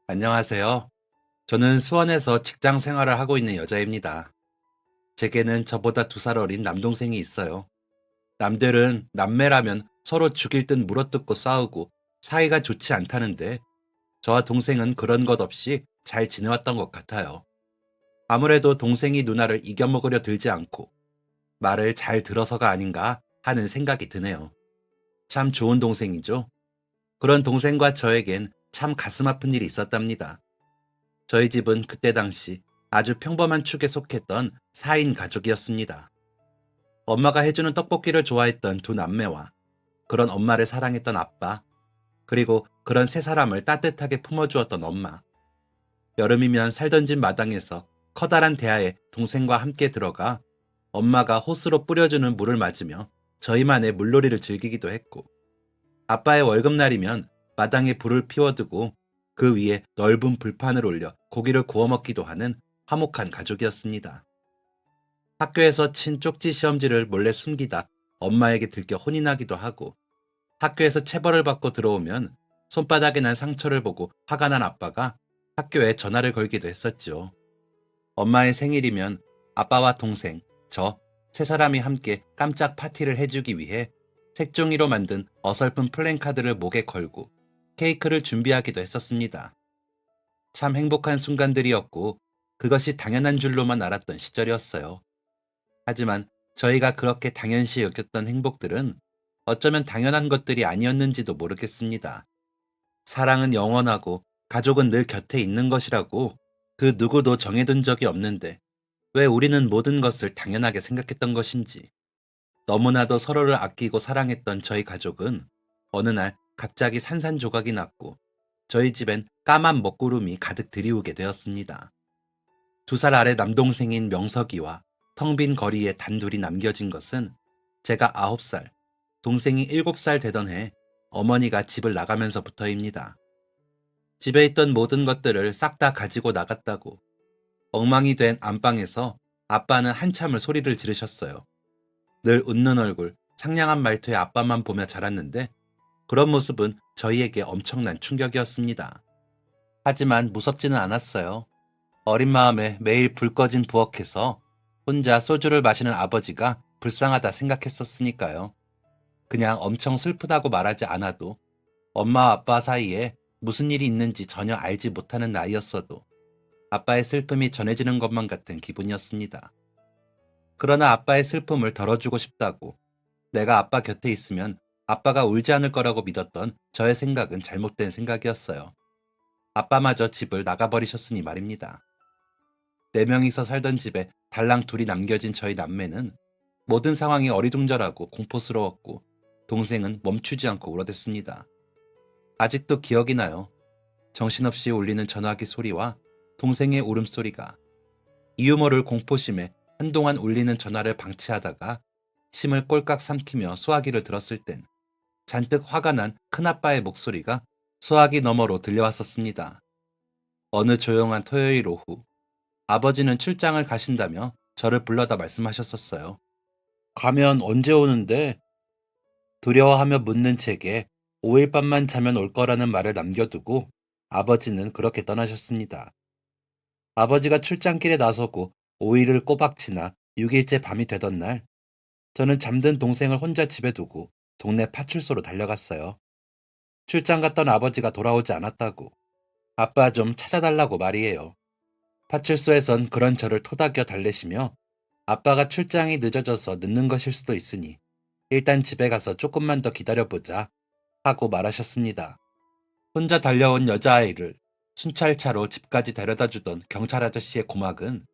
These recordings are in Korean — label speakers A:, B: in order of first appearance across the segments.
A: 안녕하세요. 저는 수원에서 직장 생활을 하고 있는 여자입니다. 제게는 저보다 2살 어린 남동생이 있어요. 남들은 남매라면 서로 죽일 듯 물어뜯고 싸우고 사이가 좋지 않다는데 저와 동생은 그런 것 없이 잘 지내왔던 것 같아요. 아무래도 동생이 누나를 이겨먹으려 들지 않고 말을 잘 들어서가 아닌가 하는 생각이 드네요. 참 좋은 동생이죠. 그런 동생과 저에겐 참 가슴 아픈 일이 있었답니다. 저희 집은 그때 당시 아주 평범한 축에 속했던 4인 가족이었습니다. 엄마가 해주는 떡볶이를 좋아했던 2남매와 그런 엄마를 사랑했던 아빠, 그리고 그런 3사람을 따뜻하게 품어주었던 엄마. 여름이면 살던 집 마당에서 커다란 대야에 동생과 함께 들어가 엄마가 호스로 뿌려주는 물을 맞으며 저희만의 물놀이를 즐기기도 했고, 아빠의 월급날이면 마당에 불을 피워두고 그 위에 넓은 불판을 올려 고기를 구워 먹기도 하는 화목한 가족이었습니다. 학교에서 친 쪽지 시험지를 몰래 숨기다 엄마에게 들켜 혼이 나기도 하고, 학교에서 체벌을 받고 들어오면 손바닥에 난 상처를 보고 화가 난 아빠가 학교에 전화를 걸기도 했었죠. 엄마의 생일이면 아빠와 동생, 저 3사람이 함께 깜짝 파티를 해주기 위해 색종이로 만든 어설픈 플랜카드를 목에 걸고 케이크를 준비하기도 했었습니다. 참 행복한 순간들이었고 그것이 당연한 줄로만 알았던 시절이었어요. 하지만 저희가 그렇게 당연시 여겼던 행복들은 어쩌면 당연한 것들이 아니었는지도 모르겠습니다. 사랑은 영원하고 가족은 늘 곁에 있는 것이라고 그 누구도 정해둔 적이 없는데 왜 우리는 모든 것을 당연하게 생각했던 것인지. 너무나도 서로를 아끼고 사랑했던 저희 가족은 어느 날 갑자기 산산조각이 났고 저희 집엔 까만 먹구름이 가득 들이우게 되었습니다. 2살 아래 남동생인 명석이와 텅 빈 거리에 단둘이 남겨진 것은 제가 9살, 동생이 7살 되던 해 어머니가 집을 나가면서부터입니다. 집에 있던 모든 것들을 싹 다 가지고 나갔다고 엉망이 된 안방에서 아빠는 한참을 소리를 지르셨어요. 늘 웃는 얼굴, 상냥한 말투의 아빠만 보며 자랐는데 그런 모습은 저희에게 엄청난 충격이었습니다. 하지만 무섭지는 않았어요. 어린 마음에 매일 불 꺼진 부엌에서 혼자 소주를 마시는 아버지가 불쌍하다 생각했었으니까요. 그냥 엄청 슬프다고 말하지 않아도 엄마와 아빠 사이에 무슨 일이 있는지 전혀 알지 못하는 나이였어도 아빠의 슬픔이 전해지는 것만 같은 기분이었습니다. 그러나 아빠의 슬픔을 덜어주고 싶다고 내가 아빠 곁에 있으면 아빠가 울지 않을 거라고 믿었던 저의 생각은 잘못된 생각이었어요. 아빠마저 집을 나가버리셨으니 말입니다. 4명이서 살던 집에 달랑 둘이 남겨진 저희 남매는 모든 상황이 어리둥절하고 공포스러웠고 동생은 멈추지 않고 울어댔습니다. 아직도 기억이 나요. 정신없이 울리는 전화기 소리와 동생의 울음소리가. 이유 모를 공포심에 한동안 울리는 전화를 방치하다가 침을 꼴깍 삼키며 수화기를 들었을 땐 잔뜩 화가 난 큰아빠의 목소리가 수화기 너머로 들려왔었습니다. 어느 조용한 토요일 오후, 아버지는 출장을 가신다며 저를 불러다 말씀하셨었어요. 가면 언제 오는데? 두려워하며 묻는 제게 5일 밤만 자면 올 거라는 말을 남겨두고 아버지는 그렇게 떠나셨습니다. 아버지가 출장길에 나서고 5일을 꼬박 지나 6일째 밤이 되던 날, 저는 잠든 동생을 혼자 집에 두고 동네 파출소로 달려갔어요. 출장 갔던 아버지가 돌아오지 않았다고, 아빠 좀 찾아달라고 말이에요. 파출소에선 그런 저를 토닥여 달래시며 아빠가 출장이 늦어져서 늦는 것일 수도 있으니 일단 집에 가서 조금만 더 기다려보자 하고 말하셨습니다. 혼자 달려온 여자아이를 순찰차로 집까지 데려다 주던 경찰 아저씨의 고막은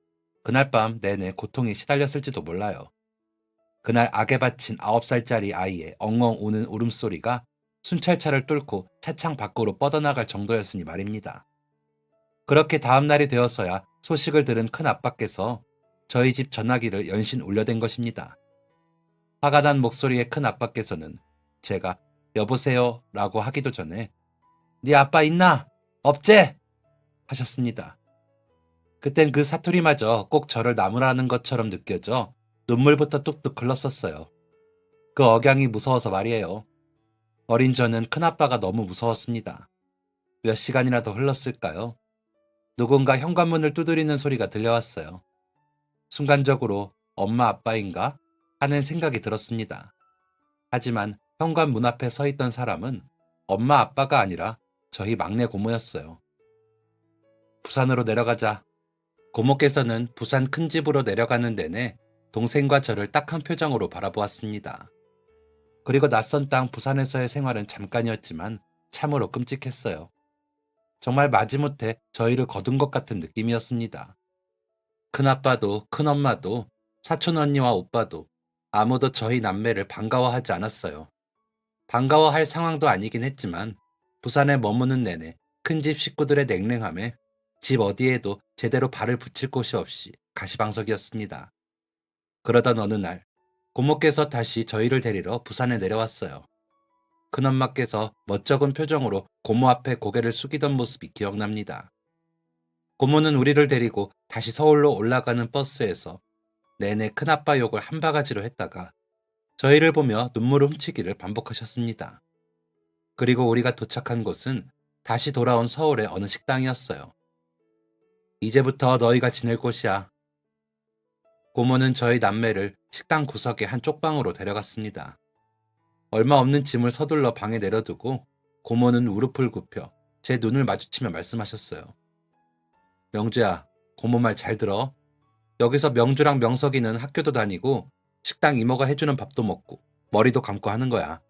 A: 그날 밤 내내 고통에 시달렸을지도 몰라요. 그날 악에 바친 9살짜리 아이의 엉엉 우는 울음소리가 순찰차를 뚫고 차창 밖으로 뻗어나갈 정도였으니 말입니다. 그렇게 다음 날이 되어서야 소식을 들은 큰 아빠께서 저희 집 전화기를 연신 울려댄 것입니다. 화가 난 목소리의 큰 아빠께서는 제가 여보세요 라고 하기도 전에 네 아빠 있나? 없제? 하셨습니다. 그땐 그 사투리마저 꼭 저를 나무라는 것처럼 느껴져 눈물부터 뚝뚝 흘렀었어요. 그 억양이 무서워서 말이에요. 어린 저는 큰아빠가 너무 무서웠습니다. 몇 시간이나 더 흘렀을까요? 누군가 현관문을 두드리는 소리가 들려왔어요. 순간적으로 엄마 아빠인가 하는 생각이 들었습니다. 하지만 현관문 앞에 서 있던 사람은 엄마 아빠가 아니라 저희 막내 고모였어요. 부산으로 내려가자. 고모께서는 부산 큰 집으로 내려가는 내내 동생과 저를 딱한 표정으로 바라보았습니다. 그리고 낯선 땅 부산에서의 생활은 잠깐이었지만 참으로 끔찍했어요. 정말 마지못해 저희를 거둔 것 같은 느낌이었습니다. 큰아빠도 큰엄마도 사촌 언니와 오빠도 아무도 저희 남매를 반가워하지 않았어요. 반가워할 상황도 아니긴 했지만 부산에 머무는 내내 큰집 식구들의 냉랭함에 집 어디에도 제대로 발을 붙일 곳이 없이 가시방석이었습니다. 그러던 어느 날 고모께서 다시 저희를 데리러 부산에 내려왔어요. 큰엄마께서 멋쩍은 표정으로 고모 앞에 고개를 숙이던 모습이 기억납니다. 고모는 우리를 데리고 다시 서울로 올라가는 버스에서 내내 큰아빠 욕을 한 바가지로 했다가 저희를 보며 눈물을 훔치기를 반복하셨습니다. 그리고 우리가 도착한 곳은 다시 돌아온 서울의 어느 식당이었어요. 이제부터 너희가 지낼 곳이야. 고모는 저희 남매를 식당 구석의 한 쪽방으로 데려갔습니다. 얼마 없는 짐을 서둘러 방에 내려두고 고모는 무릎을 굽혀 제 눈을 마주치며 말씀하셨어요. 명주야, 고모 말 잘 들어. 여기서 명주랑 명석이는 학교도 다니고 식당 이모가 해주는 밥도 먹고 머리도 감고 하는 거야.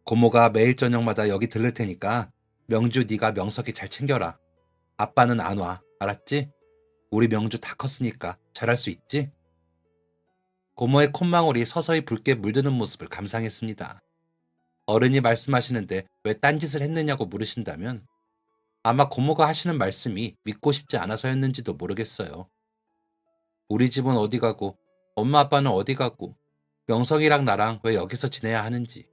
A: 고모가 매일 저녁마다 여기 들를 테니까 명주 네가 명석이 잘 챙겨라. 아빠는 안 와. 알았지? 우리 명주 다 컸으니까 잘할 수 있지? 고모의 콧망울이 서서히 붉게 물드는 모습을 감상했습니다. 어른이 말씀하시는데 왜 딴짓을 했느냐고 물으신다면 아마 고모가 하시는 말씀이 믿고 싶지 않아서였는지도 모르겠어요. 우리 집은 어디 가고 엄마 아빠는 어디 가고 명석이랑 나랑 왜 여기서 지내야 하는지.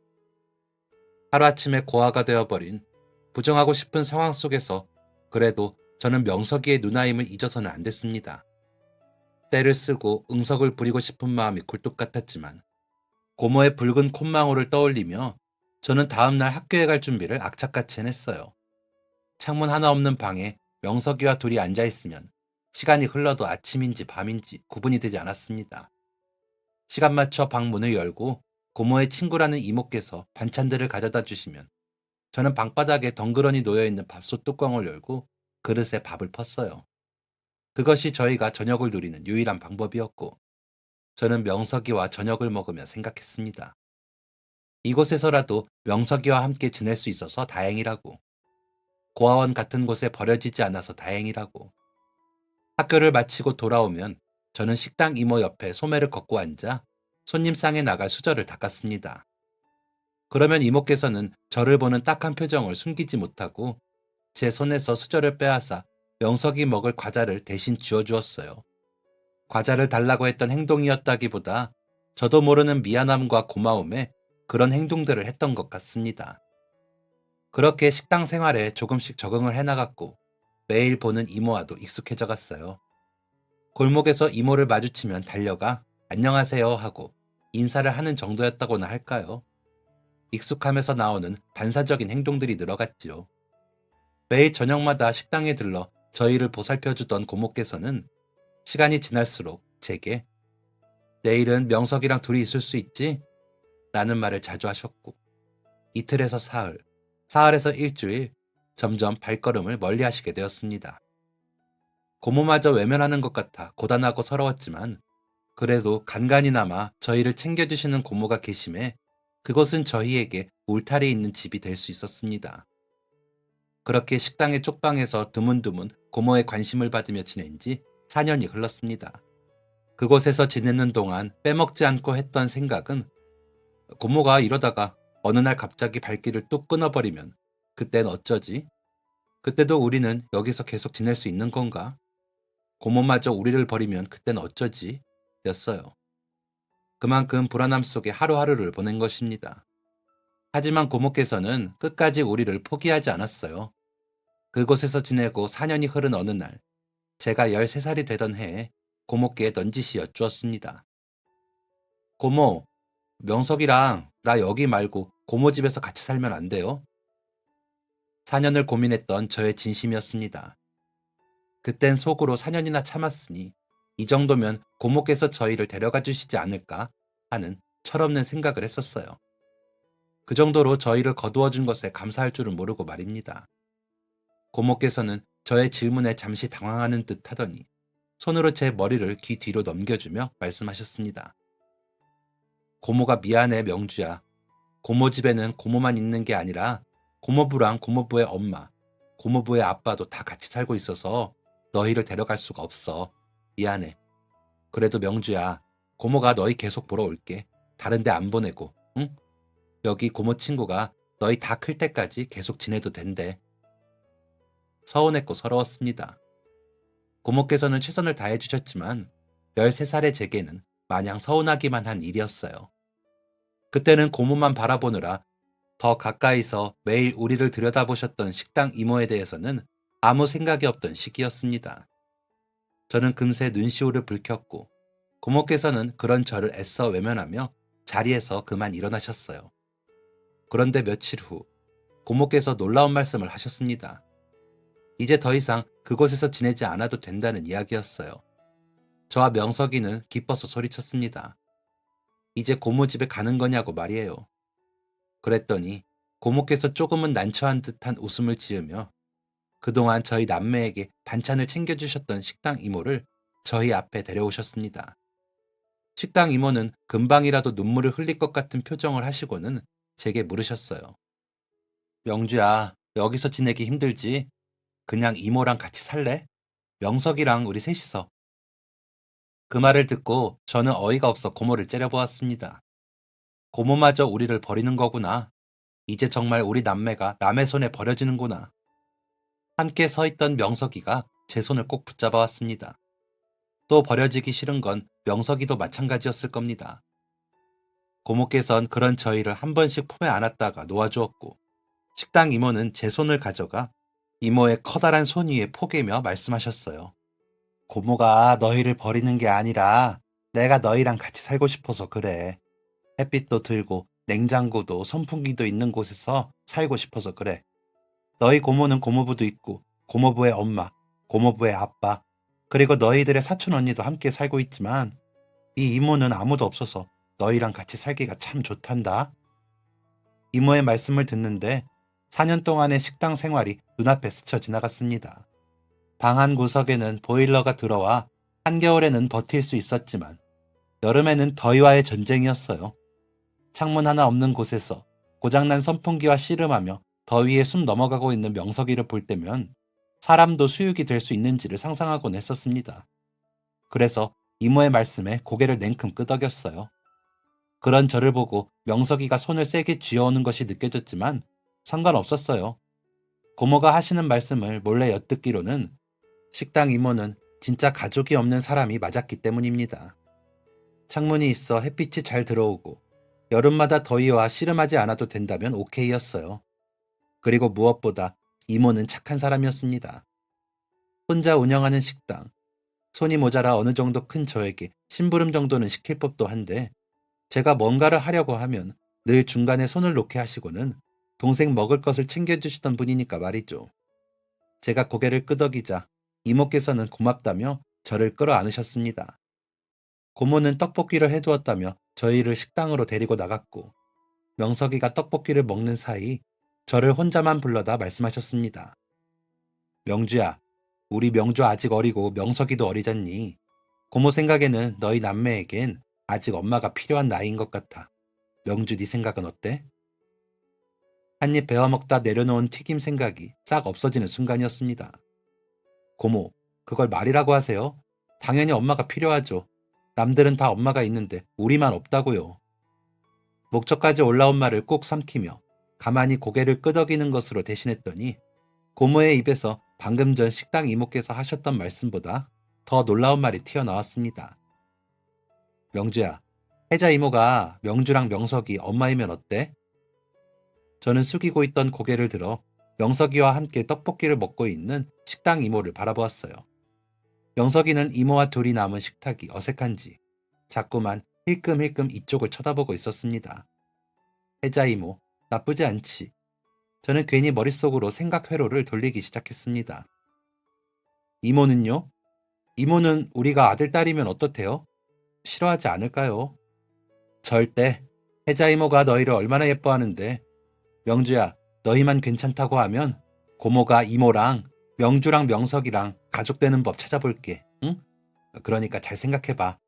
A: 하루아침에 고아가 되어버린 부정하고 싶은 상황 속에서 그래도 저는 명석이의 누나임을 잊어서는 안 됐습니다. 때를 쓰고 응석을 부리고 싶은 마음이 굴뚝 같았지만 고모의 붉은 콧망울을 떠올리며 저는 다음날 학교에 갈 준비를 악착같이 해냈어요. 창문 하나 없는 방에 명석이와 둘이 앉아있으면 시간이 흘러도 아침인지 밤인지 구분이 되지 않았습니다. 시간 맞춰 방 문을 열고 고모의 친구라는 이모께서 반찬들을 가져다 주시면 저는 방바닥에 덩그러니 놓여있는 밥솥 뚜껑을 열고 그릇에 밥을 펐어요. 그것이 저희가 저녁을 누리는 유일한 방법이었고 저는 명석이와 저녁을 먹으며 생각했습니다. 이곳에서라도 명석이와 함께 지낼 수 있어서 다행이라고. 고아원 같은 곳에 버려지지 않아서 다행이라고. 학교를 마치고 돌아오면 저는 식당 이모 옆에 소매를 걷고 앉아 손님상에 나갈 수저를 닦았습니다. 그러면 이모께서는 저를 보는 딱한 표정을 숨기지 못하고 제 손에서 수저를 빼앗아 명석이 먹을 과자를 대신 쥐어주었어요. 과자를 달라고 했던 행동이었다기보다 저도 모르는 미안함과 고마움에 그런 행동들을 했던 것 같습니다. 그렇게 식당 생활에 조금씩 적응을 해나갔고 매일 보는 이모와도 익숙해져 갔어요. 골목에서 이모를 마주치면 달려가 안녕하세요 하고 인사를 하는 정도였다고나 할까요? 익숙함에서 나오는 반사적인 행동들이 늘어갔지요. 매일 저녁마다 식당에 들러 저희를 보살펴주던 고모께서는 시간이 지날수록 제게 내일은 명석이랑 둘이 있을 수 있지? 라는 말을 자주 하셨고 이틀에서 사흘, 사흘에서 일주일 점점 발걸음을 멀리 하시게 되었습니다. 고모마저 외면하는 것 같아 고단하고 서러웠지만 그래도 간간이나마 저희를 챙겨주시는 고모가 계심에 그것은 저희에게 울타리 있는 집이 될 수 있었습니다. 그렇게 식당의 쪽방에서 드문드문 고모의 관심을 받으며 지낸 지 4년이 흘렀습니다. 그곳에서 지내는 동안 빼먹지 않고 했던 생각은 고모가 이러다가 어느 날 갑자기 발길을 뚝 끊어버리면 그땐 어쩌지? 그때도 우리는 여기서 계속 지낼 수 있는 건가? 고모마저 우리를 버리면 그땐 어쩌지? 였어요. 그만큼 불안함 속에 하루하루를 보낸 것입니다. 하지만 고모께서는 끝까지 우리를 포기하지 않았어요. 그곳에서 지내고 4년이 흐른 어느 날, 제가 13살이 되던 해에 고모께 넌지시 여쭈었습니다. 고모, 명석이랑 나 여기 말고 고모 집에서 같이 살면 안 돼요? 4년을 고민했던 저의 진심이었습니다. 그땐 속으로 4년이나 참았으니 이 정도면 고모께서 저희를 데려가 주시지 않을까 하는 철없는 생각을 했었어요. 그 정도로 저희를 거두어 준 것에 감사할 줄은 모르고 말입니다. 고모께서는 저의 질문에 잠시 당황하는 듯 하더니 손으로 제 머리를 귀 뒤로 넘겨주며 말씀하셨습니다. 고모가 미안해, 명주야. 고모 집에는 고모만 있는 게 아니라 고모부랑 고모부의 엄마, 고모부의 아빠도 다 같이 살고 있어서 너희를 데려갈 수가 없어. 미안해. 그래도 명주야, 고모가 너희 계속 보러 올게. 다른 데 안 보내고, 응? 여기 고모 친구가 너희 다 클 때까지 계속 지내도 된대. 서운했고 서러웠습니다. 고모께서는 최선을 다해 주셨지만 13살의 제게는 마냥 서운하기만 한 일이었어요. 그때는 고모만 바라보느라 더 가까이서 매일 우리를 들여다보셨던 식당 이모에 대해서는 아무 생각이 없던 시기였습니다. 저는 금세 눈시울을 붉혔고 고모께서는 그런 저를 애써 외면하며 자리에서 그만 일어나셨어요. 그런데 며칠 후 고모께서 놀라운 말씀을 하셨습니다. 이제 더 이상 그곳에서 지내지 않아도 된다는 이야기였어요. 저와 명석이는 기뻐서 소리쳤습니다. 이제 고모 집에 가는 거냐고 말이에요. 그랬더니 고모께서 조금은 난처한 듯한 웃음을 지으며 그동안 저희 남매에게 반찬을 챙겨주셨던 식당 이모를 저희 앞에 데려오셨습니다. 식당 이모는 금방이라도 눈물을 흘릴 것 같은 표정을 하시고는 제게 물으셨어요. 명주야, 여기서 지내기 힘들지? 그냥 이모랑 같이 살래? 명석이랑 우리 셋이서. 그 말을 듣고 저는 어이가 없어 고모를 째려보았습니다. 고모마저 우리를 버리는 거구나. 이제 정말 우리 남매가 남의 손에 버려지는구나. 함께 서 있던 명석이가 제 손을 꼭 붙잡아 왔습니다. 또 버려지기 싫은 건 명석이도 마찬가지였을 겁니다. 고모께선 그런 저희를 한 번씩 품에 안았다가 놓아주었고 식당 이모는 제 손을 가져가 이모의 커다란 손 위에 포개며 말씀하셨어요. 고모가 너희를 버리는 게 아니라 내가 너희랑 같이 살고 싶어서 그래. 햇빛도 들고 냉장고도 선풍기도 있는 곳에서 살고 싶어서 그래. 너희 고모는 고모부도 있고 고모부의 엄마, 고모부의 아빠, 그리고 너희들의 사촌 언니도 함께 살고 있지만 이 이모는 아무도 없어서 너희랑 같이 살기가 참 좋단다. 이모의 말씀을 듣는데 4년 동안의 식당 생활이 눈앞에 스쳐 지나갔습니다. 방 한 구석에는 보일러가 들어와 한겨울에는 버틸 수 있었지만 여름에는 더위와의 전쟁이었어요. 창문 하나 없는 곳에서 고장난 선풍기와 씨름하며 더위에 숨 넘어가고 있는 명석이를 볼 때면 사람도 수육이 될 수 있는지를 상상하곤 했었습니다. 그래서 이모의 말씀에 고개를 냉큼 끄덕였어요. 그런 저를 보고 명석이가 손을 세게 쥐어오는 것이 느껴졌지만 상관없었어요. 고모가 하시는 말씀을 몰래 엿듣기로는 식당 이모는 진짜 가족이 없는 사람이 맞았기 때문입니다. 창문이 있어 햇빛이 잘 들어오고 여름마다 더위와 씨름하지 않아도 된다면 오케이였어요. 그리고 무엇보다 이모는 착한 사람이었습니다. 혼자 운영하는 식당, 손이 모자라 어느 정도 큰 저에게 심부름 정도는 시킬 법도 한데 제가 뭔가를 하려고 하면 늘 중간에 손을 놓게 하시고는 동생 먹을 것을 챙겨주시던 분이니까 말이죠. 제가 고개를 끄덕이자 이모께서는 고맙다며 저를 끌어안으셨습니다. 고모는 떡볶이를 해두었다며 저희를 식당으로 데리고 나갔고 명석이가 떡볶이를 먹는 사이 저를 혼자만 불러다 말씀하셨습니다. 명주야, 우리 명주 아직 어리고 명석이도 어리잖니. 고모 생각에는 너희 남매에겐 아직 엄마가 필요한 나이인 것 같아. 명주 네 생각은 어때? 한 입 베어 먹다 내려놓은 튀김 생각이 싹 없어지는 순간이었습니다. 고모, 그걸 말이라고 하세요? 당연히 엄마가 필요하죠. 남들은 다 엄마가 있는데 우리만 없다고요. 목적까지 올라온 말을 꼭 삼키며 가만히 고개를 끄덕이는 것으로 대신했더니 고모의 입에서 방금 전 식당 이모께서 하셨던 말씀보다 더 놀라운 말이 튀어나왔습니다. 명주야, 혜자 이모가 명주랑 명석이 엄마이면 어때? 저는 숙이고 있던 고개를 들어 명석이와 함께 떡볶이를 먹고 있는 식당 이모를 바라보았어요. 명석이는 이모와 둘이 남은 식탁이 어색한지 자꾸만 힐끔힐끔 이쪽을 쳐다보고 있었습니다. 혜자 이모, 나쁘지 않지. 저는 괜히 머릿속으로 생각 회로를 돌리기 시작했습니다. 이모는요? 이모는 우리가 아들, 딸이면 어떻대요? 싫어하지 않을까요? 절대. 혜자 이모가 너희를 얼마나 예뻐하는데. 명주야, 너희만 괜찮다고 하면 고모가 이모랑 명주랑 명석이랑 가족 되는 법 찾아볼게. 응? 그러니까 잘 생각해봐.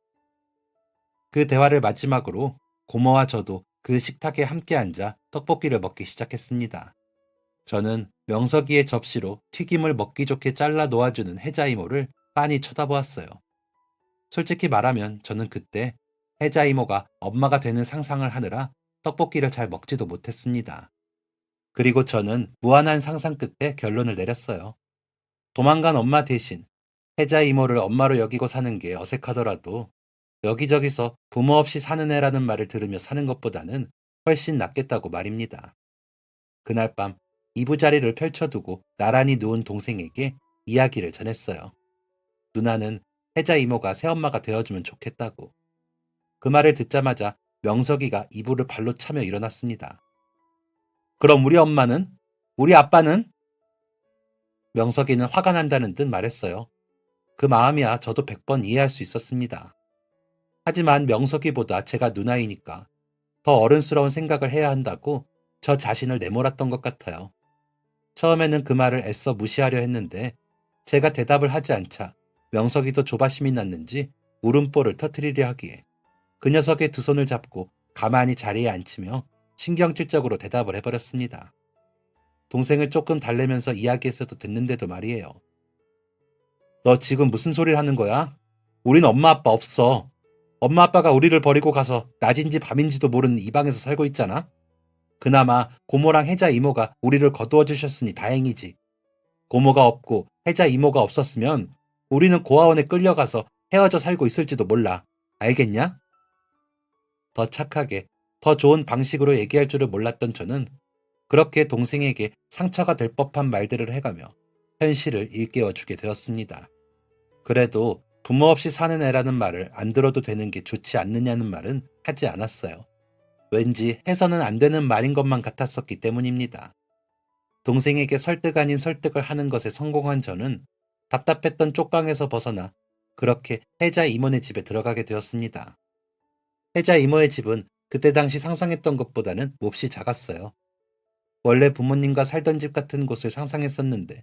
A: 그 대화를 마지막으로 고모와 저도 그 식탁에 함께 앉아 떡볶이를 먹기 시작했습니다. 저는 명석이의 접시로 튀김을 먹기 좋게 잘라 놓아주는 혜자 이모를 빤히 쳐다보았어요. 솔직히 말하면 저는 그때 혜자 이모가 엄마가 되는 상상을 하느라 떡볶이를 잘 먹지도 못했습니다. 그리고 저는 무한한 상상 끝에 결론을 내렸어요. 도망간 엄마 대신 혜자 이모를 엄마로 여기고 사는 게 어색하더라도 여기저기서 부모 없이 사는 애라는 말을 들으며 사는 것보다는 훨씬 낫겠다고 말입니다. 그날 밤 이부자리를 펼쳐두고 나란히 누운 동생에게 이야기를 전했어요. 누나는 혜자 이모가 새엄마가 되어주면 좋겠다고. 그 말을 듣자마자 명석이가 이불을 발로 차며 일어났습니다. 그럼 우리 엄마는? 우리 아빠는? 명석이는 화가 난다는 듯 말했어요. 그 마음이야 저도 100번 이해할 수 있었습니다. 하지만 명석이보다 제가 누나이니까 더 어른스러운 생각을 해야 한다고 저 자신을 내몰았던 것 같아요. 처음에는 그 말을 애써 무시하려 했는데 제가 대답을 하지 않자 명석이도 조바심이 났는지 울음보를 터뜨리려 하기에 그 녀석의 두 손을 잡고 가만히 자리에 앉히며 신경질적으로 대답을 해버렸습니다. 동생을 조금 달래면서 이야기했어도 됐는데도 말이에요. 너 지금 무슨 소리를 하는 거야? 우린 엄마 아빠 없어. 엄마 아빠가 우리를 버리고 가서 낮인지 밤인지도 모르는 이 방에서 살고 있잖아. 그나마 고모랑 혜자 이모가 우리를 거두어 주셨으니 다행이지. 고모가 없고 혜자 이모가 없었으면 우리는 고아원에 끌려가서 헤어져 살고 있을지도 몰라. 알겠냐? 더 착하게, 더 좋은 방식으로 얘기할 줄을 몰랐던 저는 그렇게 동생에게 상처가 될 법한 말들을 해가며 현실을 일깨워주게 되었습니다. 그래도 부모 없이 사는 애라는 말을 안 들어도 되는 게 좋지 않느냐는 말은 하지 않았어요. 왠지 해서는 안 되는 말인 것만 같았었기 때문입니다. 동생에게 설득 아닌 설득을 하는 것에 성공한 저는 답답했던 쪽방에서 벗어나 그렇게 혜자 이모네 집에 들어가게 되었습니다. 혜자 이모의 집은 그때 당시 상상했던 것보다는 몹시 작았어요. 원래 부모님과 살던 집 같은 곳을 상상했었는데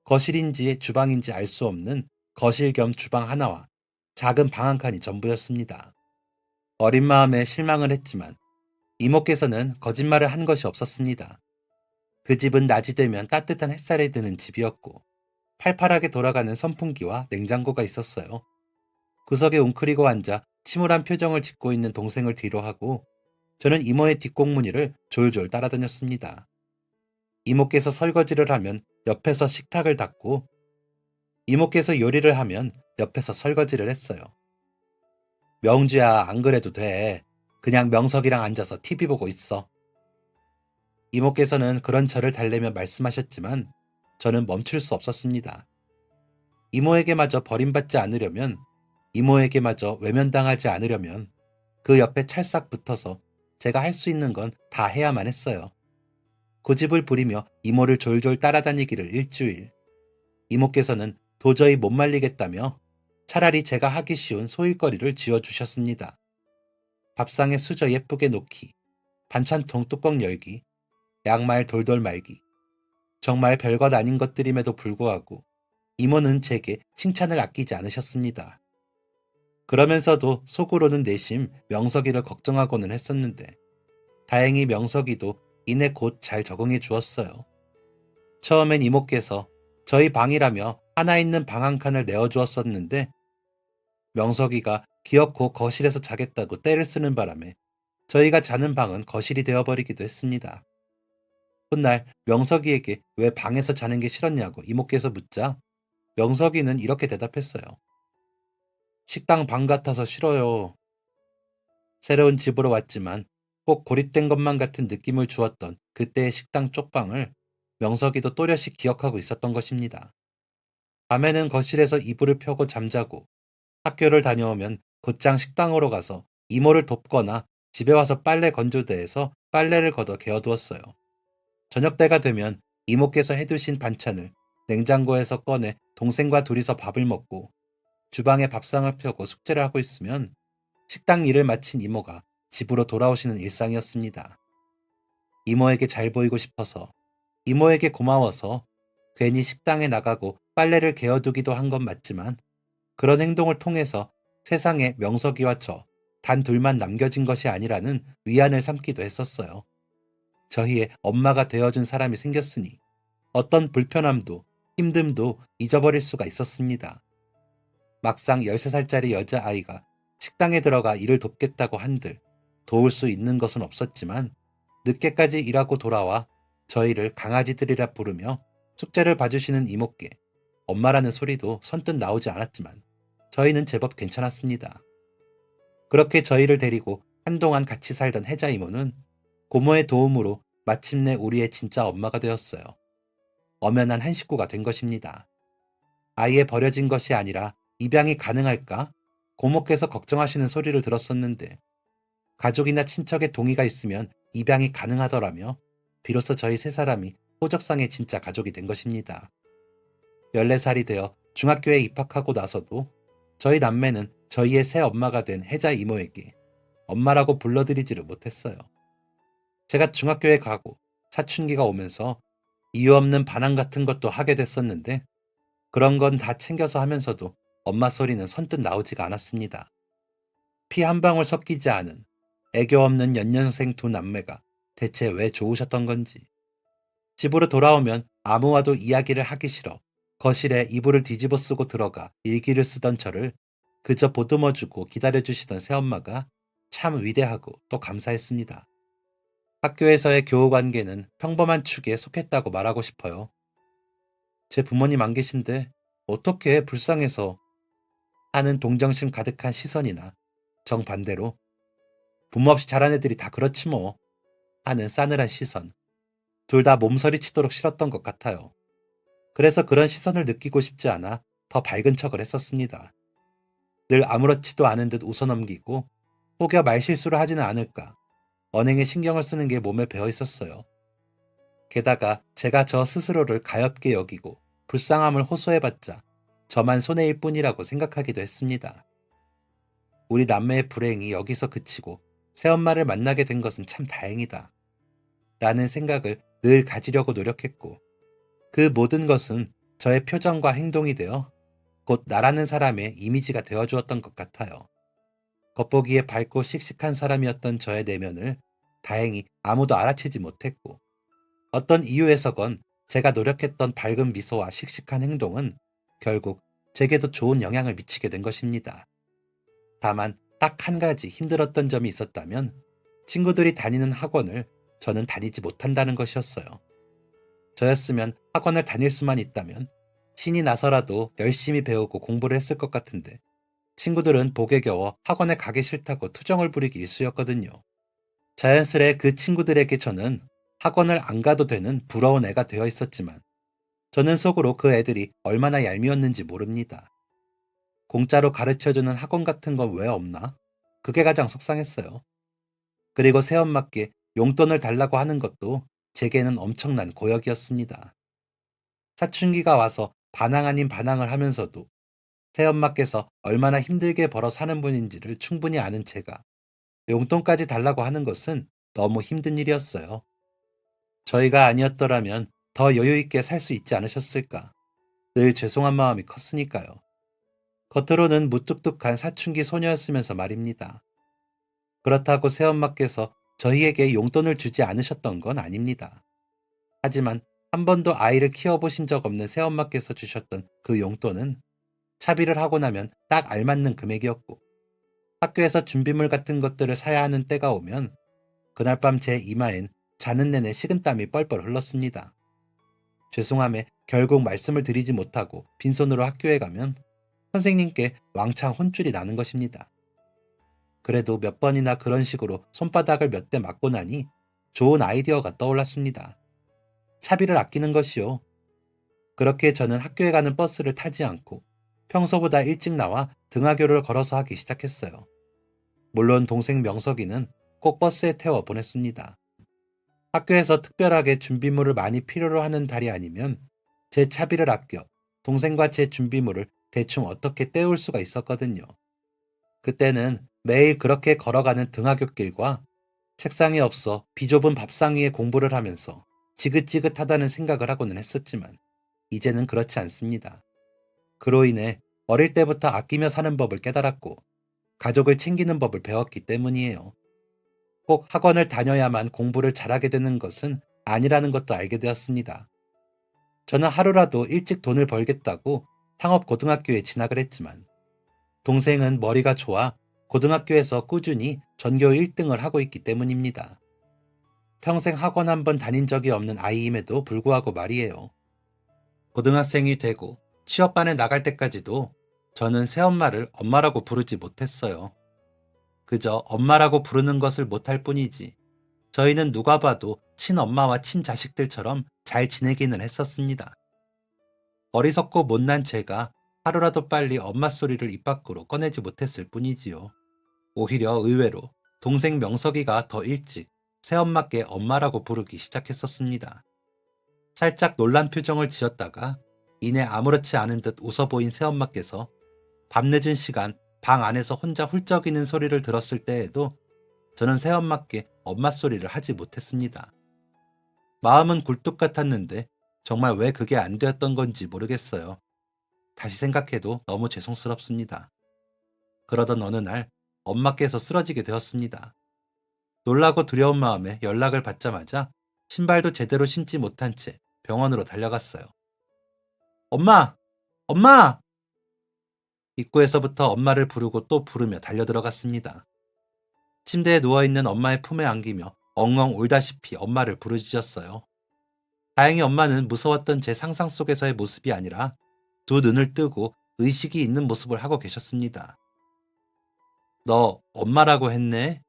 A: 거실인지 주방인지 알 수 없는 거실 겸 주방 하나와 작은 방 한 칸이 전부였습니다. 어린 마음에 실망을 했지만 이모께서는 거짓말을 한 것이 없었습니다. 그 집은 낮이 되면 따뜻한 햇살이 드는 집이었고 팔팔하게 돌아가는 선풍기와 냉장고가 있었어요. 구석에 웅크리고 앉아 침울한 표정을 짓고 있는 동생을 뒤로 하고 저는 이모의 뒷공무니를 졸졸 따라다녔습니다. 이모께서 설거지를 하면 옆에서 식탁을 닦고 이모께서 요리를 하면 옆에서 설거지를 했어요. 명주야, 안 그래도 돼. 그냥 명석이랑 앉아서 TV 보고 있어. 이모께서는 그런 저를 달래며 말씀하셨지만 저는 멈출 수 없었습니다. 이모에게마저 버림받지 않으려면, 이모에게마저 외면당하지 않으려면 그 옆에 찰싹 붙어서 제가 할 수 있는 건 다 해야만 했어요. 고집을 부리며 이모를 졸졸 따라다니기를 일주일. 이모께서는 도저히 못 말리겠다며 차라리 제가 하기 쉬운 소일거리를 쥐어주셨습니다. 밥상에 수저 예쁘게 놓기, 반찬통 뚜껑 열기, 양말 돌돌 말기. 정말 별것 아닌 것들임에도 불구하고 이모는 제게 칭찬을 아끼지 않으셨습니다. 그러면서도 속으로는 내심 명석이를 걱정하고는 했었는데 다행히 명석이도 이내 곧 잘 적응해 주었어요. 처음엔 이모께서 저희 방이라며 하나 있는 방 한 칸을 내어주었었는데 명석이가 기어코 거실에서 자겠다고 떼를 쓰는 바람에 저희가 자는 방은 거실이 되어버리기도 했습니다. 훗날 명석이에게 왜 방에서 자는 게 싫었냐고 이모께서 묻자 명석이는 이렇게 대답했어요. 식당 방 같아서 싫어요. 새로운 집으로 왔지만 꼭 고립된 것만 같은 느낌을 주었던 그때의 식당 쪽방을 명석이도 또렷이 기억하고 있었던 것입니다. 밤에는 거실에서 이불을 펴고 잠자고 학교를 다녀오면 곧장 식당으로 가서 이모를 돕거나 집에 와서 빨래 건조대에서 빨래를 걷어 개어두었어요. 저녁 때가 되면 이모께서 해두신 반찬을 냉장고에서 꺼내 동생과 둘이서 밥을 먹고 주방에 밥상을 펴고 숙제를 하고 있으면 식당 일을 마친 이모가 집으로 돌아오시는 일상이었습니다. 이모에게 잘 보이고 싶어서, 이모에게 고마워서 괜히 식당에 나가고 빨래를 개어두기도 한 건 맞지만 그런 행동을 통해서 세상에 명석이와 저 단 둘만 남겨진 것이 아니라는 위안을 삼기도 했었어요. 저희의 엄마가 되어준 사람이 생겼으니 어떤 불편함도 힘듦도 잊어버릴 수가 있었습니다. 막상 13살짜리 여자아이가 식당에 들어가 일을 돕겠다고 한들 도울 수 있는 것은 없었지만 늦게까지 일하고 돌아와 저희를 강아지들이라 부르며 숙제를 봐주시는 이모께 엄마라는 소리도 선뜻 나오지 않았지만 저희는 제법 괜찮았습니다. 그렇게 저희를 데리고 한동안 같이 살던 혜자 이모는 고모의 도움으로 마침내 우리의 진짜 엄마가 되었어요. 엄연한 한 식구가 된 것입니다. 아예 버려진 것이 아니라 입양이 가능할까? 고모께서 걱정하시는 소리를 들었었는데 가족이나 친척의 동의가 있으면 입양이 가능하더라며 비로소 저희 세 사람이 호적상의 진짜 가족이 된 것입니다. 14살이 되어 중학교에 입학하고 나서도 저희 남매는 저희의 새 엄마가 된 혜자 이모에게 엄마라고 불러드리지를 못했어요. 제가 중학교에 가고 사춘기가 오면서 이유 없는 반항 같은 것도 하게 됐었는데 그런 건 다 챙겨서 하면서도 엄마 소리는 선뜻 나오지가 않았습니다. 피 한 방울 섞이지 않은 애교 없는 연년생 두 남매가 대체 왜 좋으셨던 건지. 집으로 돌아오면 아무와도 이야기를 하기 싫어 거실에 이불을 뒤집어 쓰고 들어가 일기를 쓰던 저를 그저 보듬어주고 기다려주시던 새엄마가 참 위대하고 또 감사했습니다. 학교에서의 교우 관계는 평범한 축에 속했다고 말하고 싶어요. 제 부모님 안 계신데 어떻게 불쌍해서 하는 동정심 가득한 시선이나 정반대로 부모 없이 자란 애들이 다 그렇지 뭐 하는 싸늘한 시선. 둘 다 몸서리 치도록 싫었던 것 같아요. 그래서 그런 시선을 느끼고 싶지 않아 더 밝은 척을 했었습니다. 늘 아무렇지도 않은 듯 웃어넘기고 혹여 말실수를 하지는 않을까 언행에 신경을 쓰는 게 몸에 배어 있었어요. 게다가 제가 저 스스로를 가엾게 여기고 불쌍함을 호소해봤자 저만 손해일 뿐이라고 생각하기도 했습니다. 우리 남매의 불행이 여기서 그치고 새엄마를 만나게 된 것은 참 다행이다. 라는 생각을 늘 가지려고 노력했고 그 모든 것은 저의 표정과 행동이 되어 곧 나라는 사람의 이미지가 되어주었던 것 같아요. 겉보기에 밝고 씩씩한 사람이었던 저의 내면을 다행히 아무도 알아채지 못했고 어떤 이유에서건 제가 노력했던 밝은 미소와 씩씩한 행동은 결국 제게도 좋은 영향을 미치게 된 것입니다. 다만 딱 한 가지 힘들었던 점이 있었다면 친구들이 다니는 학원을 저는 다니지 못한다는 것이었어요. 저였으면 학원을 다닐 수만 있다면 신이 나서라도 열심히 배우고 공부를 했을 것 같은데 친구들은 복에 겨워 학원에 가기 싫다고 투정을 부리기 일쑤였거든요. 자연스레 그 친구들에게 저는 학원을 안 가도 되는 부러운 애가 되어 있었지만 저는 속으로 그 애들이 얼마나 얄미웠는지 모릅니다. 공짜로 가르쳐주는 학원 같은 건 왜 없나? 그게 가장 속상했어요. 그리고 새엄마께 용돈을 달라고 하는 것도 제게는 엄청난 고역이었습니다. 사춘기가 와서 반항 아닌 반항을 하면서도 새엄마께서 얼마나 힘들게 벌어 사는 분인지를 충분히 아는 제가 용돈까지 달라고 하는 것은 너무 힘든 일이었어요. 저희가 아니었더라면 더 여유 있게 살 수 있지 않으셨을까? 늘 죄송한 마음이 컸으니까요. 겉으로는 무뚝뚝한 사춘기 소녀였으면서 말입니다. 그렇다고 새엄마께서 저희에게 용돈을 주지 않으셨던 건 아닙니다. 하지만 한 번도 아이를 키워보신 적 없는 새엄마께서 주셨던 그 용돈은 차비를 하고 나면 딱 알맞는 금액이었고 학교에서 준비물 같은 것들을 사야 하는 때가 오면 그날 밤 제 이마엔 자는 내내 식은땀이 뻘뻘 흘렀습니다. 죄송함에 결국 말씀을 드리지 못하고 빈손으로 학교에 가면 선생님께 왕창 혼쭐이 나는 것입니다. 그래도 몇 번이나 그런 식으로 손바닥을 몇 대 맞고 나니 좋은 아이디어가 떠올랐습니다. 차비를 아끼는 것이요. 그렇게 저는 학교에 가는 버스를 타지 않고 평소보다 일찍 나와 등하교를 걸어서 하기 시작했어요. 물론 동생 명석이는 꼭 버스에 태워 보냈습니다. 학교에서 특별하게 준비물을 많이 필요로 하는 달이 아니면 제 차비를 아껴 동생과 제 준비물을 대충 어떻게 때울 수가 있었거든요. 그때는 매일 그렇게 걸어가는 등하굣길과 책상이 없어 비좁은 밥상 위에 공부를 하면서 지긋지긋하다는 생각을 하고는 했었지만 이제는 그렇지 않습니다. 그로 인해 어릴 때부터 아끼며 사는 법을 깨달았고 가족을 챙기는 법을 배웠기 때문이에요. 꼭 학원을 다녀야만 공부를 잘하게 되는 것은 아니라는 것도 알게 되었습니다. 저는 하루라도 일찍 돈을 벌겠다고 상업고등학교에 진학을 했지만 동생은 머리가 좋아 고등학교에서 꾸준히 전교 1등을 하고 있기 때문입니다. 평생 학원 한 번 다닌 적이 없는 아이임에도 불구하고 말이에요. 고등학생이 되고 취업반에 나갈 때까지도 저는 새엄마를 엄마라고 부르지 못했어요. 그저 엄마라고 부르는 것을 못할 뿐이지 저희는 누가 봐도 친엄마와 친자식들처럼 잘 지내기는 했었습니다. 어리석고 못난 제가 하루라도 빨리 엄마 소리를 입 밖으로 꺼내지 못했을 뿐이지요. 오히려 의외로 동생 명석이가 더 일찍 새엄마께 엄마라고 부르기 시작했었습니다. 살짝 놀란 표정을 지었다가 이내 아무렇지 않은 듯 웃어 보인 새엄마께서 밤늦은 시간 방 안에서 혼자 훌쩍이는 소리를 들었을 때에도 저는 새엄마께 엄마 소리를 하지 못했습니다. 마음은 굴뚝 같았는데 정말 왜 그게 안 되었던 건지 모르겠어요. 다시 생각해도 너무 죄송스럽습니다. 그러던 어느 날 엄마께서 쓰러지게 되었습니다. 놀라고 두려운 마음에 연락을 받자마자 신발도 제대로 신지 못한 채 병원으로 달려갔어요. 엄마! 엄마! 입구에서부터 엄마를 부르고 또 부르며 달려들어갔습니다. 침대에 누워있는 엄마의 품에 안기며 엉엉 울다시피 엄마를 부르짖었어요. 다행히 엄마는 무서웠던 제 상상 속에서의 모습이 아니라 두 눈을 뜨고 의식이 있는 모습을 하고 계셨습니다. 너 엄마라고 했네?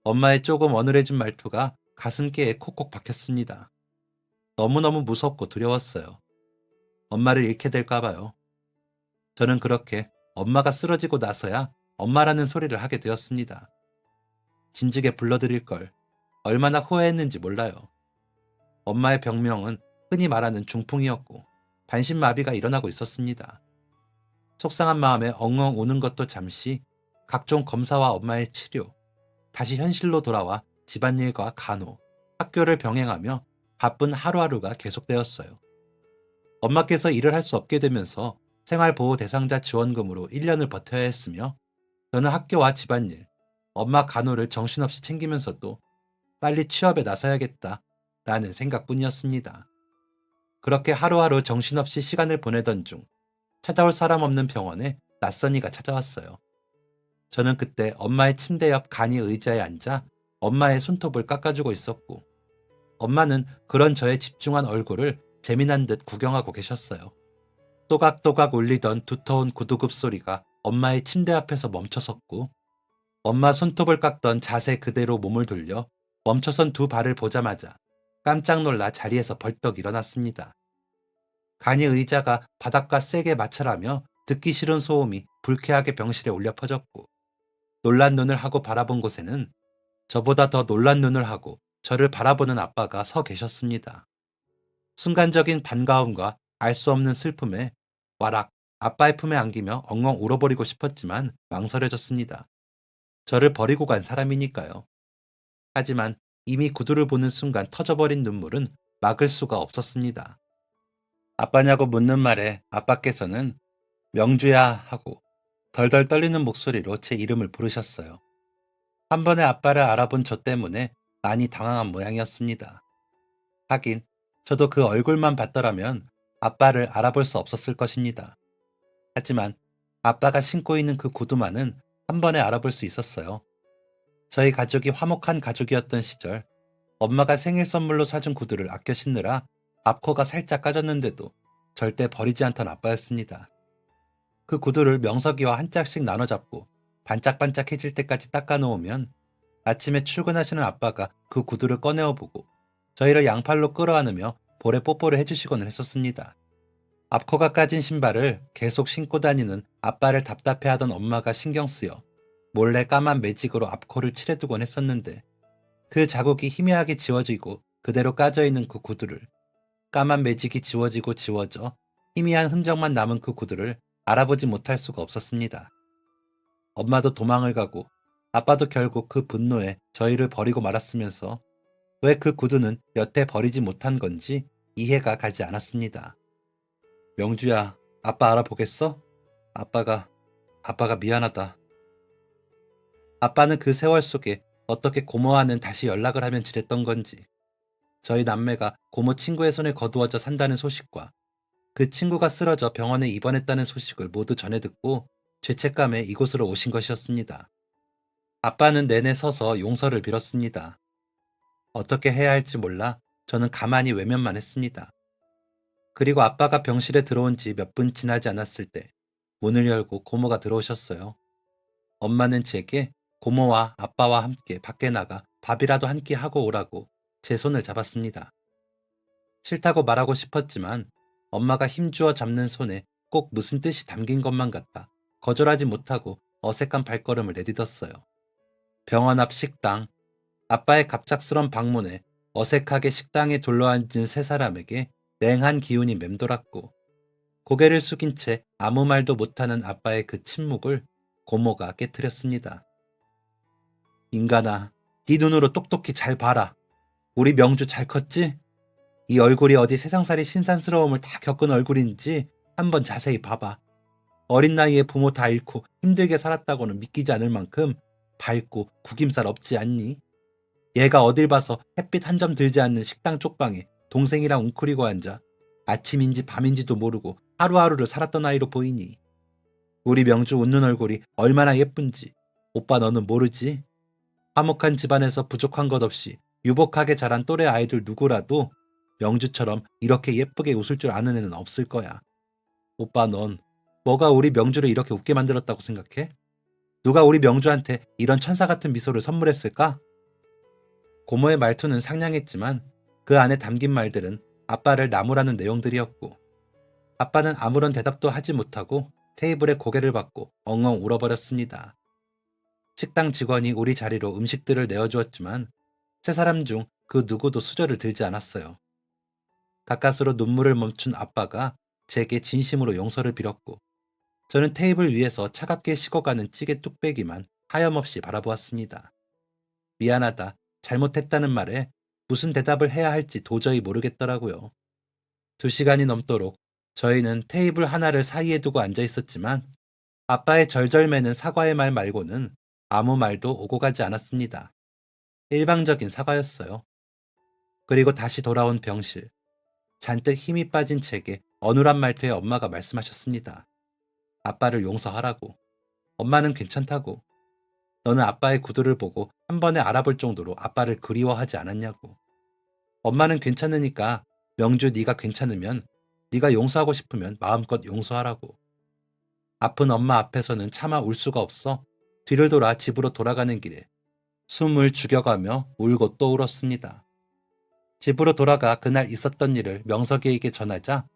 A: 엄마의 조금 어눌해진 말투가 가슴께에 콕콕 박혔습니다. 너무너무 무섭고 두려웠어요. 엄마를 잃게 될까봐요. 저는 그렇게 엄마가 쓰러지고 나서야 엄마라는 소리를 하게 되었습니다. 진즉에 불러드릴 걸 얼마나 후회했는지 몰라요. 엄마의 병명은 흔히 말하는 중풍이었고 반신마비가 일어나고 있었습니다. 속상한 마음에 엉엉 우는 것도 잠시 각종 검사와 엄마의 치료, 다시 현실로 돌아와 집안일과 간호, 학교를 병행하며 바쁜 하루하루가 계속되었어요. 엄마께서 일을 할 수 없게 되면서 생활보호 대상자 지원금으로 1년을 버텨야 했으며 저는 학교와 집안일, 엄마 간호를 정신없이 챙기면서도 빨리 취업에 나서야겠다라는 생각뿐이었습니다. 그렇게 하루하루 정신없이 시간을 보내던 중 찾아올 사람 없는 병원에 낯선이가 찾아왔어요. 저는 그때 엄마의 침대 옆 간이 의자에 앉아 엄마의 손톱을 깎아주고 있었고 엄마는 그런 저의 집중한 얼굴을 재미난 듯 구경하고 계셨어요. 또각또각 울리던 두터운 구두굽 소리가 엄마의 침대 앞에서 멈춰섰고 엄마 손톱을 깎던 자세 그대로 몸을 돌려 멈춰선 두 발을 보자마자 깜짝 놀라 자리에서 벌떡 일어났습니다. 간이 의자가 바닥과 세게 마찰하며 듣기 싫은 소음이 불쾌하게 병실에 울려 퍼졌고 놀란 눈을 하고 바라본 곳에는 저보다 더 놀란 눈을 하고 저를 바라보는 아빠가 서 계셨습니다. 순간적인 반가움과 알 수 없는 슬픔에 와락 아빠의 품에 안기며 엉엉 울어버리고 싶었지만 망설여졌습니다. 저를 버리고 간 사람이니까요. 하지만 이미 구두를 보는 순간 터져버린 눈물은 막을 수가 없었습니다. 아빠냐고 묻는 말에 아빠께서는 명주야 하고 덜덜 떨리는 목소리로 제 이름을 부르셨어요. 한 번에 아빠를 알아본 저 때문에 많이 당황한 모양이었습니다. 하긴 저도 그 얼굴만 봤더라면 아빠를 알아볼 수 없었을 것입니다. 하지만 아빠가 신고 있는 그 구두만은 한 번에 알아볼 수 있었어요. 저희 가족이 화목한 가족이었던 시절 엄마가 생일 선물로 사준 구두를 아껴 신느라 앞코가 살짝 까졌는데도 절대 버리지 않던 아빠였습니다. 그 구두를 명석이와 한 짝씩 나눠 잡고 반짝반짝해질 때까지 닦아 놓으면 아침에 출근하시는 아빠가 그 구두를 꺼내어 보고 저희를 양팔로 끌어안으며 볼에 뽀뽀를 해주시곤 했었습니다. 앞코가 까진 신발을 계속 신고 다니는 아빠를 답답해하던 엄마가 신경 쓰여 몰래 까만 매직으로 앞코를 칠해두곤 했었는데 그 자국이 희미하게 지워지고 그대로 까져 있는 그 구두를, 까만 매직이 지워지고 지워져 희미한 흔적만 남은 그 구두를 알아보지 못할 수가 없었습니다. 엄마도 도망을 가고 아빠도 결국 그 분노에 저희를 버리고 말았으면서 왜 그 구두는 여태 버리지 못한 건지 이해가 가지 않았습니다. 명주야, 아빠 알아보겠어? 아빠가, 아빠가 미안하다. 아빠는 그 세월 속에 어떻게 고모와는 다시 연락을 하면 지냈던 건지, 저희 남매가 고모 친구의 손에 거두어져 산다는 소식과 그 친구가 쓰러져 병원에 입원했다는 소식을 모두 전해 듣고 죄책감에 이곳으로 오신 것이었습니다. 아빠는 내내 서서 용서를 빌었습니다. 어떻게 해야 할지 몰라 저는 가만히 외면만 했습니다. 그리고 아빠가 병실에 들어온 지 몇 분 지나지 않았을 때 문을 열고 고모가 들어오셨어요. 엄마는 제게 고모와 아빠와 함께 밖에 나가 밥이라도 한 끼 하고 오라고 제 손을 잡았습니다. 싫다고 말하고 싶었지만 엄마가 힘주어 잡는 손에 꼭 무슨 뜻이 담긴 것만 같아 거절하지 못하고 어색한 발걸음을 내딛었어요. 병원 앞 식당, 아빠의 갑작스런 방문에 어색하게 식당에 둘러앉은 세 사람에게 냉한 기운이 맴돌았고 고개를 숙인 채 아무 말도 못하는 아빠의 그 침묵을 고모가 깨트렸습니다. 인간아, 네 눈으로 똑똑히 잘 봐라. 우리 명주 잘 컸지? 이 얼굴이 어디 세상살이 신산스러움을 다 겪은 얼굴인지 한번 자세히 봐봐. 어린 나이에 부모 다 잃고 힘들게 살았다고는 믿기지 않을 만큼 밝고 구김살 없지 않니? 얘가 어딜 봐서 햇빛 한 점 들지 않는 식당 쪽방에 동생이랑 웅크리고 앉아 아침인지 밤인지도 모르고 하루하루를 살았던 아이로 보이니? 우리 명주 웃는 얼굴이 얼마나 예쁜지 오빠 너는 모르지? 화목한 집안에서 부족한 것 없이 유복하게 자란 또래 아이들 누구라도 명주처럼 이렇게 예쁘게 웃을 줄 아는 애는 없을 거야. 오빠 넌 뭐가 우리 명주를 이렇게 웃게 만들었다고 생각해? 누가 우리 명주한테 이런 천사 같은 미소를 선물했을까? 고모의 말투는 상냥했지만 그 안에 담긴 말들은 아빠를 나무라는 내용들이었고 아빠는 아무런 대답도 하지 못하고 테이블에 고개를 받고 엉엉 울어버렸습니다. 식당 직원이 우리 자리로 음식들을 내어주었지만 세 사람 중 그 누구도 수저를 들지 않았어요. 가까스로 눈물을 멈춘 아빠가 제게 진심으로 용서를 빌었고 저는 테이블 위에서 차갑게 식어가는 찌개 뚝배기만 하염없이 바라보았습니다. 미안하다, 잘못했다는 말에 무슨 대답을 해야 할지 도저히 모르겠더라고요. 2시간이 넘도록 저희는 테이블 하나를 사이에 두고 앉아 있었지만 아빠의 절절매는 사과의 말 말고는 아무 말도 오고 가지 않았습니다. 일방적인 사과였어요. 그리고 다시 돌아온 병실. 잔뜩 힘이 빠진 제게 어눌한 말투의 엄마가 말씀하셨습니다. 아빠를 용서하라고. 엄마는 괜찮다고. 너는 아빠의 구두를 보고 한 번에 알아볼 정도로 아빠를 그리워하지 않았냐고. 엄마는 괜찮으니까 명주 네가 괜찮으면 네가 용서하고 싶으면 마음껏 용서하라고. 아픈 엄마 앞에서는 차마 울 수가 없어 뒤를 돌아 집으로 돌아가는 길에 숨을 죽여가며 울고 또 울었습니다. 집으로 돌아가 그날 있었던 일을 명석이에게 전하자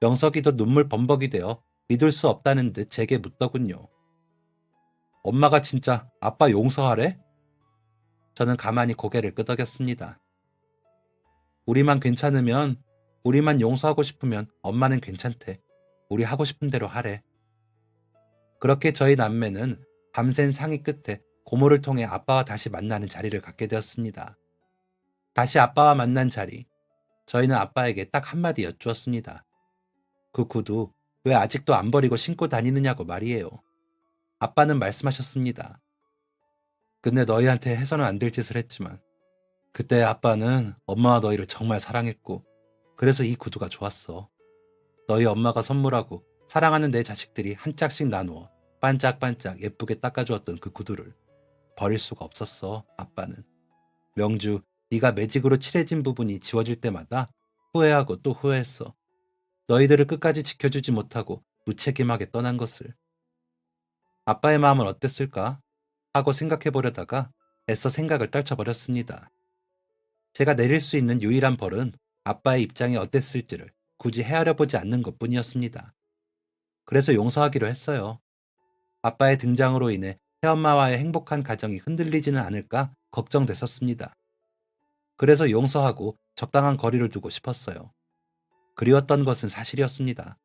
A: 명석이도 눈물 범벅이 되어 믿을 수 없다는 듯 제게 묻더군요. 엄마가 진짜 아빠 용서하래? 저는 가만히 고개를 끄덕였습니다. 우리만 괜찮으면, 우리만 용서하고 싶으면 엄마는 괜찮대. 우리 하고 싶은 대로 하래. 그렇게 저희 남매는 밤샌 상의 끝에 고모를 통해 아빠와 다시 만나는 자리를 갖게 되었습니다. 다시 아빠와 만난 자리. 저희는 아빠에게 딱 한마디 여쭈었습니다. 그 구두 왜 아직도 안 버리고 신고 다니느냐고 말이에요. 아빠는 말씀하셨습니다. 근데 너희한테 해서는 안 될 짓을 했지만 그때 아빠는 엄마와 너희를 정말 사랑했고 그래서 이 구두가 좋았어. 너희 엄마가 선물하고 사랑하는 내 자식들이 한 짝씩 나누어 반짝반짝 예쁘게 닦아주었던 그 구두를 버릴 수가 없었어. 아빠는. 명주, 네가 매직으로 칠해진 부분이 지워질 때마다 후회하고 또 후회했어. 너희들을 끝까지 지켜주지 못하고 무책임하게 떠난 것을. 아빠의 마음은 어땠을까? 하고 생각해보려다가 애써 생각을 떨쳐버렸습니다. 제가 내릴 수 있는 유일한 벌은 아빠의 입장이 어땠을지를 굳이 헤아려보지 않는 것뿐이었습니다. 그래서 용서하기로 했어요. 아빠의 등장으로 인해 새엄마와의 행복한 가정이 흔들리지는 않을까 걱정됐었습니다. 그래서 용서하고 적당한 거리를 두고 싶었어요. 그리웠던 것은 사실이었습니다.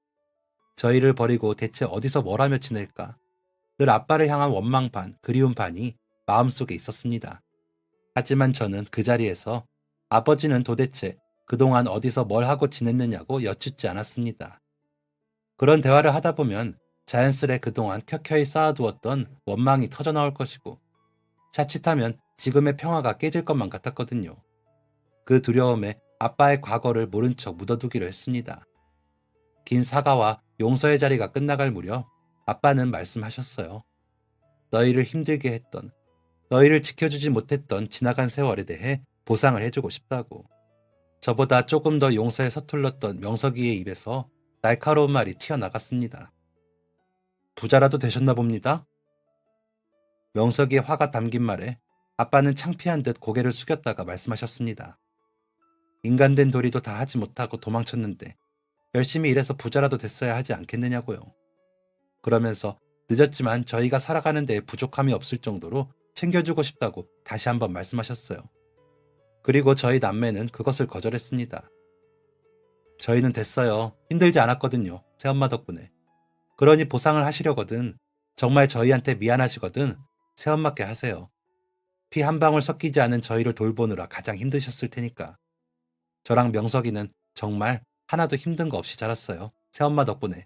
A: 저희를 버리고 대체 어디서 뭘 하며 지낼까? 늘 아빠를 향한 원망 반, 그리움 반이 마음속에 있었습니다. 하지만 저는 그 자리에서 아버지는 도대체 그동안 어디서 뭘 하고 지냈느냐고 여쭙지 않았습니다. 그런 대화를 하다 보면 자연스레 그동안 켜켜이 쌓아두었던 원망이 터져나올 것이고 자칫하면 지금의 평화가 깨질 것만 같았거든요. 그 두려움에 아빠의 과거를 모른 척 묻어두기로 했습니다. 긴 사과와 용서의 자리가 끝나갈 무렵 아빠는 말씀하셨어요. 너희를 힘들게 했던, 너희를 지켜주지 못했던 지나간 세월에 대해 보상을 해주고 싶다고. 저보다 조금 더 용서에 서툴렀던 명석이의 입에서 날카로운 말이 튀어나갔습니다. 부자라도 되셨나 봅니다. 명석이의 화가 담긴 말에 아빠는 창피한 듯 고개를 숙였다가 말씀하셨습니다. 인간된 도리도 다 하지 못하고 도망쳤는데 열심히 일해서 부자라도 됐어야 하지 않겠느냐고요. 그러면서 늦었지만 저희가 살아가는 데에 부족함이 없을 정도로 챙겨주고 싶다고 다시 한번 말씀하셨어요. 그리고 저희 남매는 그것을 거절했습니다. 저희는 됐어요. 힘들지 않았거든요. 새엄마 덕분에. 그러니 보상을 하시려거든, 정말 저희한테 미안하시거든 새엄마께 하세요. 피 한 방울 섞이지 않은 저희를 돌보느라 가장 힘드셨을 테니까. 저랑 명석이는 정말 하나도 힘든 거 없이 자랐어요. 새엄마 덕분에.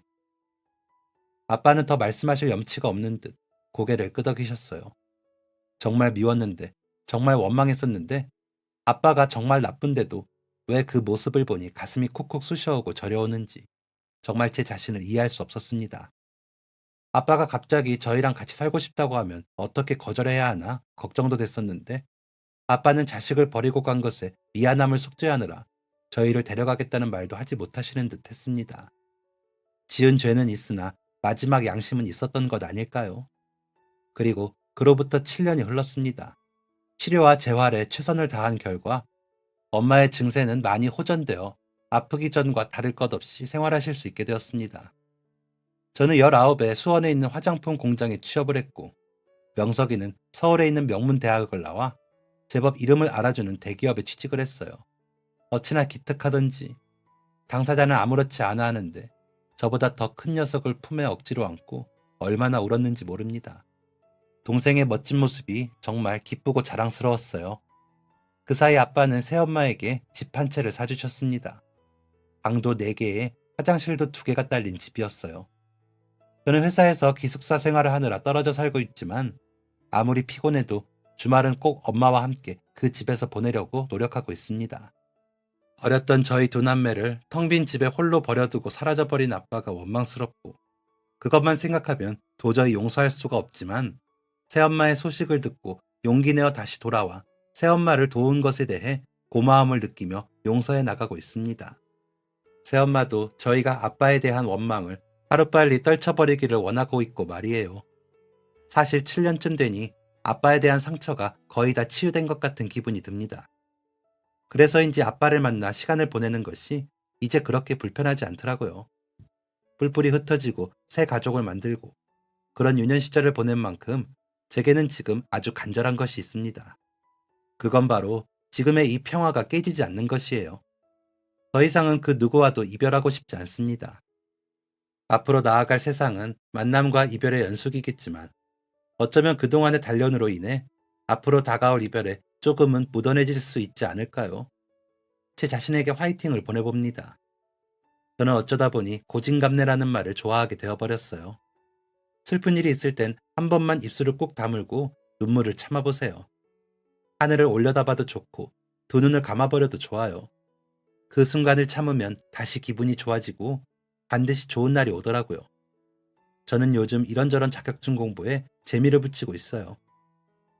A: 아빠는 더 말씀하실 염치가 없는 듯 고개를 끄덕이셨어요. 정말 미웠는데, 정말 원망했었는데 아빠가 정말 나쁜데도 왜 그 모습을 보니 가슴이 콕콕 쑤셔오고 저려오는지 정말 제 자신을 이해할 수 없었습니다. 아빠가 갑자기 저희랑 같이 살고 싶다고 하면 어떻게 거절해야 하나 걱정도 됐었는데 아빠는 자식을 버리고 간 것에 미안함을 속죄하느라 저희를 데려가겠다는 말도 하지 못하시는 듯 했습니다. 지은 죄는 있으나 마지막 양심은 있었던 것 아닐까요? 그리고 그로부터 7년이 흘렀습니다. 치료와 재활에 최선을 다한 결과 엄마의 증세는 많이 호전되어 아프기 전과 다를 것 없이 생활하실 수 있게 되었습니다. 저는 19에 수원에 있는 화장품 공장에 취업을 했고 명석이는 서울에 있는 명문 대학을 나와 제법 이름을 알아주는 대기업에 취직을 했어요. 어찌나 기특하던지 당사자는 아무렇지 않아 하는데 저보다 더 큰 녀석을 품에 억지로 안고 얼마나 울었는지 모릅니다. 동생의 멋진 모습이 정말 기쁘고 자랑스러웠어요. 그 사이 아빠는 새엄마에게 집 한 채를 사주셨습니다. 방도 4개에 화장실도 2개가 딸린 집이었어요. 저는 회사에서 기숙사 생활을 하느라 떨어져 살고 있지만 아무리 피곤해도 주말은 꼭 엄마와 함께 그 집에서 보내려고 노력하고 있습니다. 어렸던 저희 2남매를 텅 빈 집에 홀로 버려두고 사라져버린 아빠가 원망스럽고 그것만 생각하면 도저히 용서할 수가 없지만 새엄마의 소식을 듣고 용기 내어 다시 돌아와 새엄마를 도운 것에 대해 고마움을 느끼며 용서해 나가고 있습니다. 새엄마도 저희가 아빠에 대한 원망을 하루빨리 떨쳐버리기를 원하고 있고 말이에요. 사실 7년쯤 되니 아빠에 대한 상처가 거의 다 치유된 것 같은 기분이 듭니다. 그래서인지 아빠를 만나 시간을 보내는 것이 이제 그렇게 불편하지 않더라고요. 뿔뿔이 흩어지고 새 가족을 만들고 그런 유년 시절을 보낸 만큼 제게는 지금 아주 간절한 것이 있습니다. 그건 바로 지금의 이 평화가 깨지지 않는 것이에요. 더 이상은 그 누구와도 이별하고 싶지 않습니다. 앞으로 나아갈 세상은 만남과 이별의 연속이겠지만 어쩌면 그동안의 단련으로 인해 앞으로 다가올 이별에 조금은 묻어내질 수 있지 않을까요? 제 자신에게 화이팅을 보내봅니다. 저는 어쩌다 보니 고진감래라는 말을 좋아하게 되어버렸어요. 슬픈 일이 있을 땐 한 번만 입술을 꾹 다물고 눈물을 참아보세요. 하늘을 올려다봐도 좋고 2눈을 감아버려도 좋아요. 그 순간을 참으면 다시 기분이 좋아지고 반드시 좋은 날이 오더라고요. 저는 요즘 이런저런 자격증 공부에 재미를 붙이고 있어요.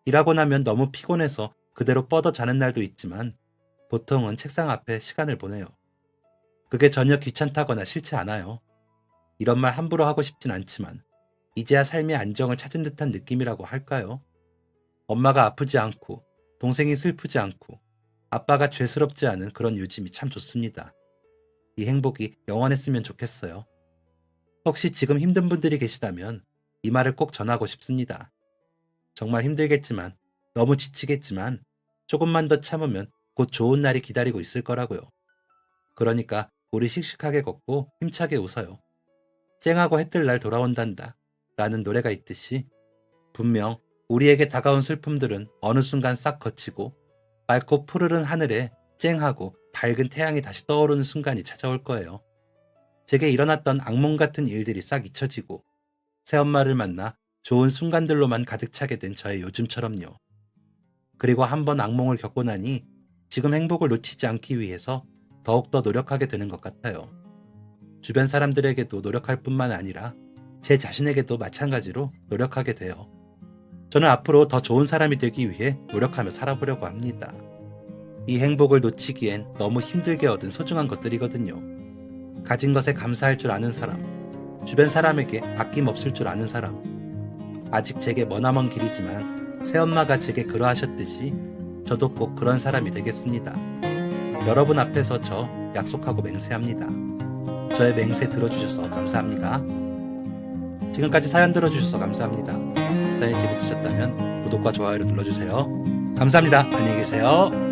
A: 일하고 나면 너무 피곤해서 그대로 뻗어 자는 날도 있지만 보통은 책상 앞에 시간을 보내요. 그게 전혀 귀찮다거나 싫지 않아요. 이런 말 함부로 하고 싶진 않지만 이제야 삶의 안정을 찾은 듯한 느낌이라고 할까요? 엄마가 아프지 않고 동생이 슬프지 않고 아빠가 죄스럽지 않은 그런 요즘이 참 좋습니다. 이 행복이 영원했으면 좋겠어요. 혹시 지금 힘든 분들이 계시다면 이 말을 꼭 전하고 싶습니다. 정말 힘들겠지만 너무 지치겠지만 조금만 더 참으면 곧 좋은 날이 기다리고 있을 거라고요. 그러니까 우리 씩씩하게 걷고 힘차게 웃어요. 쨍하고 해뜰 날 돌아온단다. 라는 노래가 있듯이 분명 우리에게 다가온 슬픔들은 어느 순간 싹 거치고 맑고 푸르른 하늘에 쨍하고 밝은 태양이 다시 떠오르는 순간이 찾아올 거예요. 제게 일어났던 악몽 같은 일들이 싹 잊혀지고 새엄마를 만나 좋은 순간들로만 가득 차게 된 저의 요즘처럼요. 그리고 한번 악몽을 겪고 나니 지금 행복을 놓치지 않기 위해서 더욱더 노력하게 되는 것 같아요. 주변 사람들에게도 노력할 뿐만 아니라 제 자신에게도 마찬가지로 노력하게 돼요. 저는 앞으로 더 좋은 사람이 되기 위해 노력하며 살아보려고 합니다. 이 행복을 놓치기엔 너무 힘들게 얻은 소중한 것들이거든요. 가진 것에 감사할 줄 아는 사람, 주변 사람에게 아낌없을 줄 아는 사람. 아직 제게 머나먼 길이지만 새엄마가 제게 그러하셨듯이 저도 꼭 그런 사람이 되겠습니다. 여러분 앞에서 저 약속하고 맹세합니다. 저의 맹세 들어주셔서 감사합니다. 지금까지 사연 들어주셔서 감사합니다. 사연이 재밌으셨다면 구독과 좋아요를 눌러주세요. 감사합니다. 안녕히 계세요.